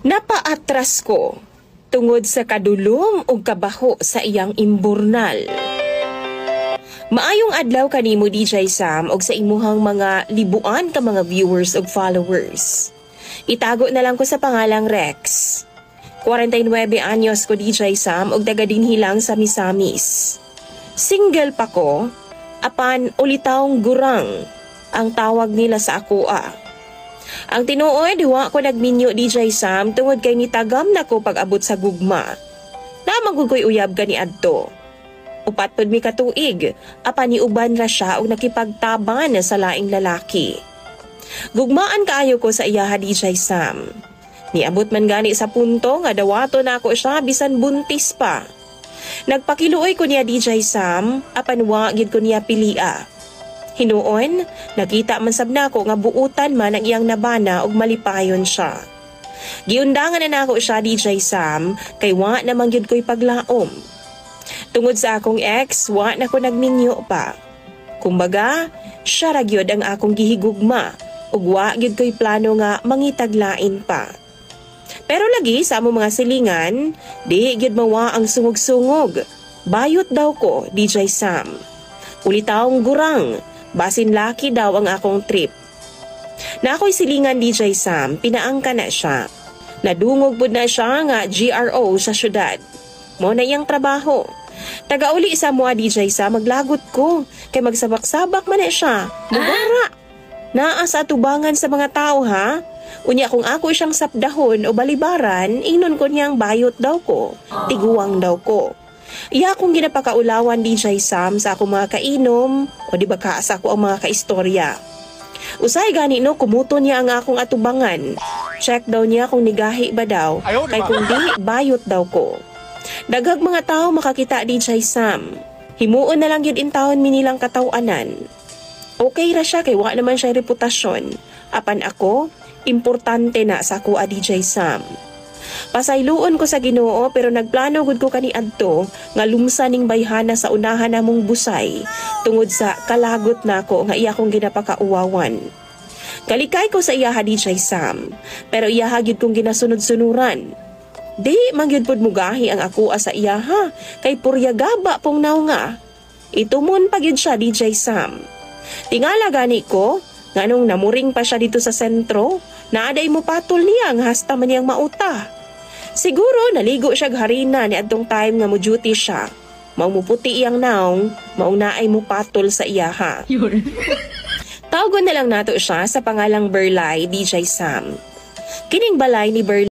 Napaatras ko tungod sa kadulom o kabaho sa iyang imburnal. Maayong adlaw kanimo DJ Sam og sa imuhang mga libuan ka mga viewers ug followers. Itago na lang ko sa pangalang Rex. 49 anyos ko DJ Sam og taga dinhi lang sa Misamis. Single pa ko, apan ulitawng gurang ang tawag nila sa akoa. Ang tinuod, wa ko nagminyo DJ Sam tungod kay nitagam na ko pag-abot sa gugma. Namang ko'y uyab ka ni adto. Upat pod mi katuig, apan ni uban ra siya og nakipagtaban sa laing lalaki. Gugmaan kaayo ko sa iyaha DJ Sam. Niabot man gani sa punto nga dawato na ako siya bisan buntis pa. Nagpakiluoy ko niya DJ Sam, apan wa gid ko niya pilia. Hinuon, nakita man sab nako nga buutan man ang iyang nabana og malipayon siya. Giundangan na nako siya DJ Sam kay wa namang gyud ko'y paglaom. Tungod sa akong ex, wa na ko nagminyo pa. Kumbaga, siya ra gyud ang akong gihigugma ug wa gyud ko'y plano nga mangitaglain pa. Pero lagi sa among mga silingan, di gyud mawa ang sungog-sungog. Bayot daw ko, DJ Sam. Ulitawng gurang, basin laki daw ang akong trip. Na ako'y silingan DJ Sam, pinaangka na siya. Nadungog pud na siya nga GRO sa syudad. Mo na iyang trabaho. Tagauli sa mua DJ Sam, maglagot ko. Kay magsabak-sabak man na siya. Mugara. Naa sa atubangan sa mga tao ha. Unya kung ako siyang sapdahon o balibaran, ingnon ko niyang bayot daw ko. Tiguang daw ko. Iya akong ginapakaulawan DJ Sam sa akong mga kainom o di ba ka sa ako ang mga kaistorya. Usay gani no, kumuto niya ang akong atubangan. Check daw niya kung nigahi ba daw, kay kung di, bayot daw ko. Daghag mga tao makakita DJ Sam. Himuon na lang yun intawon minilang katawanan. Okay ra siya kay wa naman siya reputasyon. Apan ako, importante na sa ako DJ Sam. Pasayloon ko sa Ginoo pero nagplano gud ko kaniadto nga lumsaning bayhana sa unahan namong busay tungod sa kalagot nako nga iya kong ginapakauwawan. Kalikay ko sa iyaha DJ Sam pero iyaha gyud kong ginasunod-sunuran. Di mangyud pod mugahi ang ako sa iyaha kay puryagaba pong naw nga. Itumon pa gyud siya DJ Sam. Tingala gani ko nganong namuring pa siya dito sa sentro, naaday mo patol niya nga hasta man niyang mauta. Siguro naligo siya harina ni adtong time nga mo duty siya. Maumuputi iyang naong, maong naay mo patol sa iyaha. Tawagon na lang nato siya sa pangalang Berlay DJ Sam. Kining balay ni Berlay